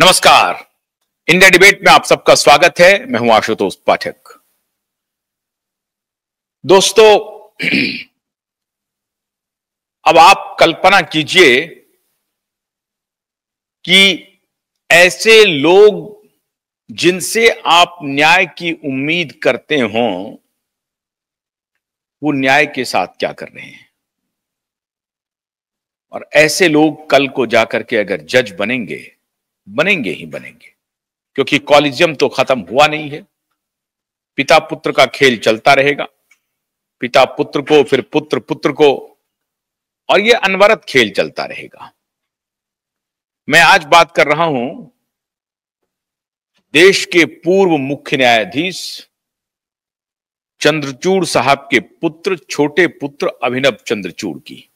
नमस्कार। India debate में आप सबका स्वागत है। मैं हूं आशुतोष पाठक। दोस्तों, अब आप कल्पना कीजिए कि ऐसे लोग जिनसे आप न्याय की उम्मीद करते हों, वो न्याय के साथ क्या कर रहे हैं। और ऐसे लोग कल को जाकर के अगर जज बनेंगे ही बनेंगे, क्योंकि कॉलिजियम तो खत्म हुआ नहीं है। पिता पुत्र का खेल चलता रहेगा, पिता पुत्र को, फिर पुत्र पुत्र को, और यह अनवरत खेल चलता रहेगा। मैं आज बात कर रहा हूं देश के पूर्व मुख्य न्यायाधीश चंद्रचूड़ साहब के पुत्र, छोटे पुत्र अभिनव चंद्रचूड़ की।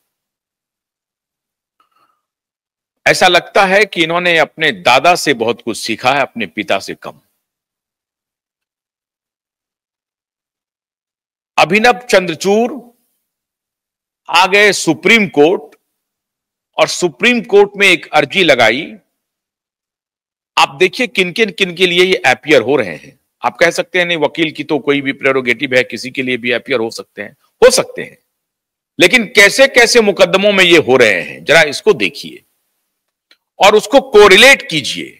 ऐसा लगता है कि इन्होंने अपने दादा से बहुत कुछ सीखा है, अपने पिता से कम। अभिनव चंद्रचूड़ आ गए सुप्रीम कोर्ट और सुप्रीम कोर्ट में एक अर्जी लगाई। आप देखिए किन किन के लिए ये अपीयर हो रहे हैं। आप कह सकते हैं नहीं, वकील की तो कोई भी प्रेरोगेटिव है, किसी के लिए भी अपीयर हो सकते हैं, लेकिन कैसे कैसे मुकदमों में ये हो रहे हैं, जरा इसको देखिए और उसको कोरिलेट कीजिए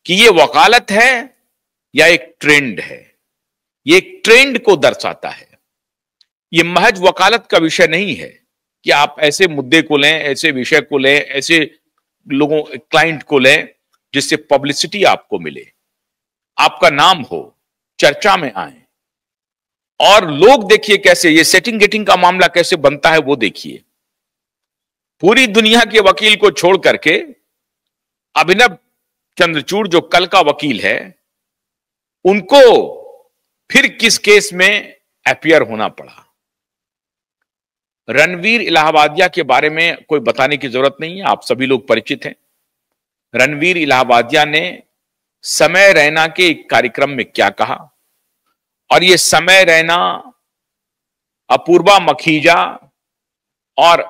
कि ये वकालत है या एक ट्रेंड है। ये एक ट्रेंड को दर्शाता है। ये महज वकालत का विषय नहीं है कि आप ऐसे मुद्दे को लें, ऐसे विषय को लें, ऐसे लोगों, क्लाइंट को लें जिससे पब्लिसिटी आपको मिले, आपका नाम हो, चर्चा में आए। और लोग देखिए कैसे ये सेटिंग गेटिंग का मामला कैसे बनता है, वो देखिए। पूरी दुनिया के वकील को छोड़ करके अभिनव चंद्रचूड़ जो कल का वकील है, उनको फिर किस केस में अपीयर होना पड़ा। रणवीर इलाहाबादिया के बारे में कोई बताने की जरूरत नहीं है, आप सभी लोग परिचित हैं। रणवीर इलाहाबादिया ने समय रैना के एक कार्यक्रम में क्या कहा, और ये समय रैना, अपूर्वा मखीजा और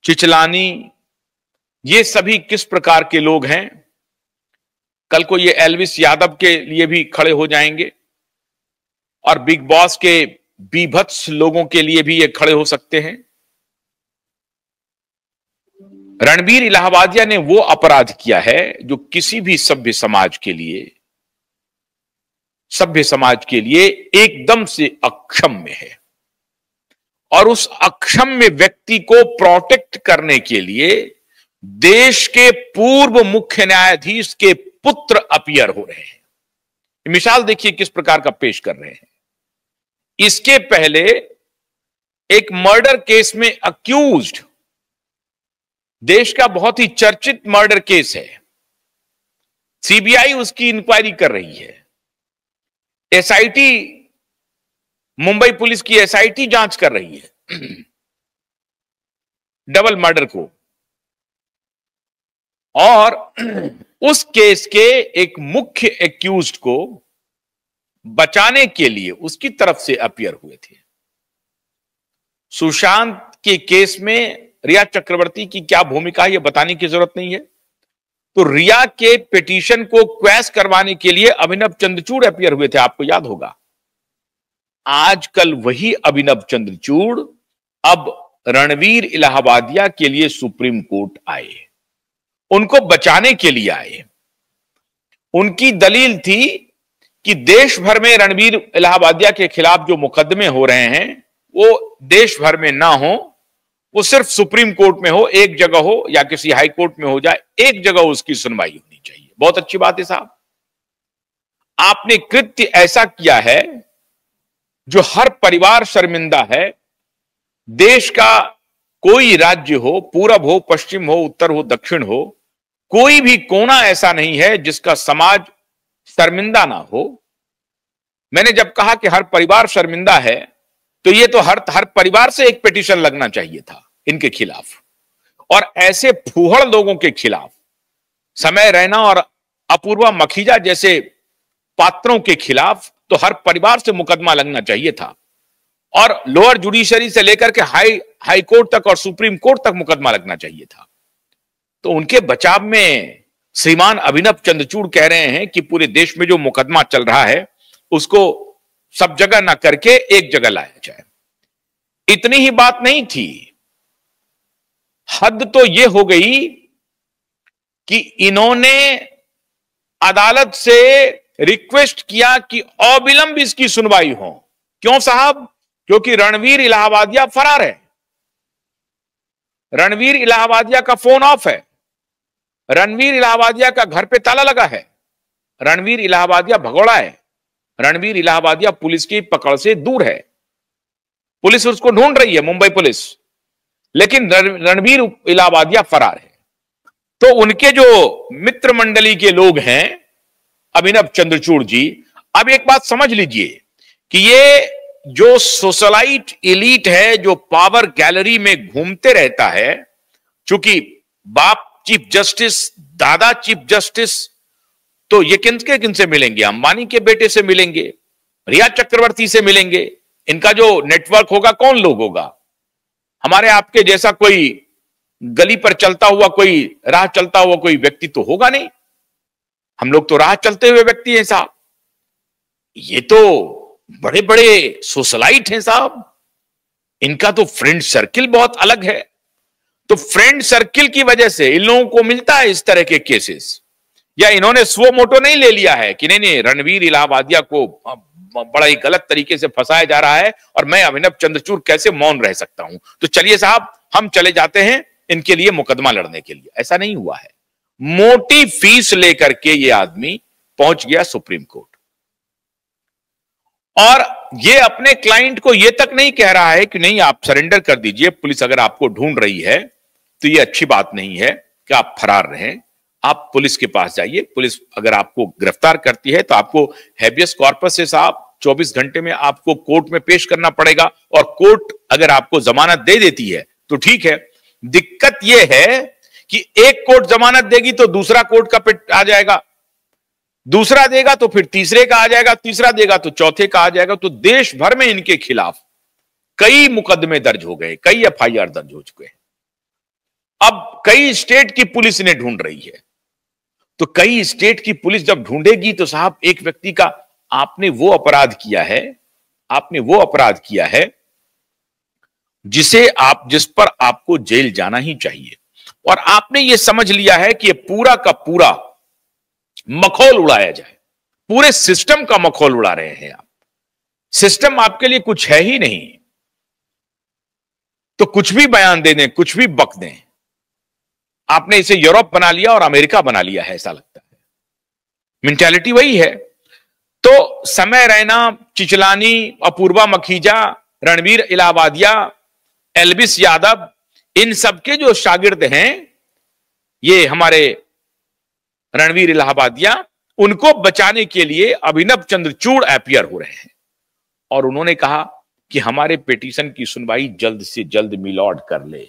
चिचलानी, ये सभी किस प्रकार के लोग हैं। कल को ये एल्विस यादव के लिए भी खड़े हो जाएंगे और बिग बॉस के बीभत्स लोगों के लिए भी ये खड़े हो सकते हैं। रणवीर इलाहाबादिया ने वो अपराध किया है जो किसी भी सभ्य समाज के लिए एकदम से अक्षम में है। और उस अक्षम्य व्यक्ति को प्रोटेक्ट करने के लिए देश के पूर्व मुख्य न्यायाधीश के पुत्र अपीयर हो रहे हैं। मिसाल देखिए किस प्रकार का पेश कर रहे हैं। इसके पहले एक मर्डर केस में अक्यूज्ड, देश का बहुत ही चर्चित मर्डर केस है, सीबीआई उसकी इंक्वायरी कर रही है, एसआईटी, मुंबई पुलिस की एसआईटी जांच कर रही है डबल मर्डर को। और उस केस के एक मुख्य एक्यूज्ड को बचाने के लिए उसकी तरफ से अपीयर हुए थे। सुशांत के केस में रिया चक्रवर्ती की क्या भूमिका है, यह बताने की जरूरत नहीं है। तो रिया के पिटीशन को क्वैश करवाने के लिए अभिनव चंद्रचूड़ अपीयर हुए थे, आपको याद होगा। आजकल वही अभिनव चंद्रचूड़ अब रणवीर इलाहाबादिया के लिए सुप्रीम कोर्ट आए, उनको बचाने के लिए आए। उनकी दलील थी कि देश भर में रणवीर इलाहाबादिया के खिलाफ जो मुकदमे हो रहे हैं वो देश भर में ना हो, वो सिर्फ सुप्रीम कोर्ट में हो, एक जगह हो या किसी हाई कोर्ट में हो जाए, एक जगह उसकी सुनवाई होनी चाहिए। बहुत अच्छी बात है साहब, आपने कृत्य ऐसा किया है जो हर परिवार शर्मिंदा है। देश का कोई राज्य हो, पूरब हो, पश्चिम हो, उत्तर हो, दक्षिण हो, कोई भी कोना ऐसा नहीं है जिसका समाज शर्मिंदा ना हो। मैंने जब कहा कि हर परिवार शर्मिंदा है, तो ये तो हर परिवार से एक पिटीशन लगना चाहिए था इनके खिलाफ। और ऐसे फूहड़ लोगों के खिलाफ, समय रैना और अपूर्वा मखीजा जैसे पात्रों के खिलाफ तो हर परिवार से मुकदमा लगना चाहिए था। और लोअर जुडिशरी से लेकर के हाई कोर्ट तक और सुप्रीम कोर्ट तक मुकदमा लगना चाहिए था। तो उनके बचाव में श्रीमान अभिनव चंद्रचूड़ कह रहे हैं कि पूरे देश में जो मुकदमा चल रहा है उसको सब जगह ना करके एक जगह लाया जाए। इतनी ही बात नहीं थी, हद तो यह हो गई कि इन्होंने अदालत से रिक्वेस्ट किया कि अविलंब इसकी सुनवाई हो। क्यों साहब? क्योंकि रणवीर इलाहाबादिया फरार है, रणवीर इलाहाबादिया का फोन ऑफ है, रणवीर इलाहाबादिया का घर पे ताला लगा है, रणवीर इलाहाबादिया भगोड़ा है, रणवीर इलाहाबादिया पुलिस की पकड़ से दूर है, पुलिस उसको ढूंढ रही है, मुंबई पुलिस, लेकिन रणवीर इलाहाबादिया फरार है। तो उनके जो मित्र मंडली के लोग हैं अभिनव चंद्रचूड़ जी, अब एक बात समझ लीजिए कि ये जो सोशलाइट एलीट है, जो पावर गैलरी में घूमते रहता है, चूंकि बाप चीफ जस्टिस, दादा चीफ जस्टिस, तो ये किनसे मिलेंगे? अंबानी के बेटे से मिलेंगे, रिया चक्रवर्ती से मिलेंगे। इनका जो नेटवर्क होगा कौन लोग होगा? हमारे आपके जैसा कोई गली पर चलता हुआ, कोई राह चलता हुआ कोई व्यक्ति तो होगा नहीं। हम लोग तो राह चलते हुए व्यक्ति हैं साहब, ये तो बड़े बड़े सोशलाइट हैं साहब, इनका तो फ्रेंड सर्किल बहुत अलग है। तो फ्रेंड सर्किल की वजह से इन लोगों को मिलता है इस तरह के केसेस, या इन्होंने स्वो मोटो नहीं ले लिया है कि नहीं रणवीर इलाहाबादिया को बड़ा ही गलत तरीके से फंसाया जा रहा है और मैं अभिनव चंद्रचूड़ कैसे मौन रह सकता हूं, तो चलिए साहब हम चले जाते हैं इनके लिए मुकदमा लड़ने के लिए। ऐसा नहीं हुआ है। मोटी फीस लेकर के ये आदमी पहुंच गया सुप्रीम कोर्ट, और ये अपने क्लाइंट को ये तक नहीं कह रहा है कि नहीं आप सरेंडर कर दीजिए, पुलिस अगर आपको ढूंढ रही है तो ये अच्छी बात नहीं है कि आप फरार रहें, आप पुलिस के पास जाइए, पुलिस अगर आपको गिरफ्तार करती है तो आपको हैबियस कॉर्पस से साहब 24 घंटे में आपको कोर्ट में पेश करना पड़ेगा, और कोर्ट अगर आपको जमानत दे देती है तो ठीक है। दिक्कत यह है कि एक कोर्ट जमानत देगी तो दूसरा कोर्ट का पिट आ जाएगा, दूसरा देगा तो फिर तीसरे का आ जाएगा, तीसरा देगा तो चौथे का आ जाएगा। तो देश भर में इनके खिलाफ कई मुकदमे दर्ज हो गए, कई एफआईआर दर्ज हो चुके हैं। अब कई स्टेट की पुलिस इन्हें ढूंढ रही है, तो कई स्टेट की पुलिस जब ढूंढेगी तो साहब एक व्यक्ति का आपने वो अपराध किया है, आपने वो अपराध किया है जिस पर आपको जेल जाना ही चाहिए, और आपने ये समझ लिया है कि ये पूरा का पूरा मखौल उड़ाया जाए, पूरे सिस्टम का मखौल उड़ा रहे हैं आप। सिस्टम आपके लिए कुछ है ही नहीं, तो कुछ भी बयान दे दें, कुछ भी बक दें। आपने इसे यूरोप बना लिया और अमेरिका बना लिया है, ऐसा लगता है। मेंटालिटी वही है। तो समय रैना, चिचलानी, अपूर्वा मखीजा, रणवीर इलाहाबादिया, एल्विस यादव, इन सबके जो शागिर्द हैं ये हमारे रणवीर इलाहाबादिया, उनको बचाने के लिए अभिनव चंद्रचूड़ अपीयर हो रहे हैं, और उन्होंने कहा कि हमारे पिटीशन की सुनवाई जल्द से जल्द मिलॉर्ड कर ले।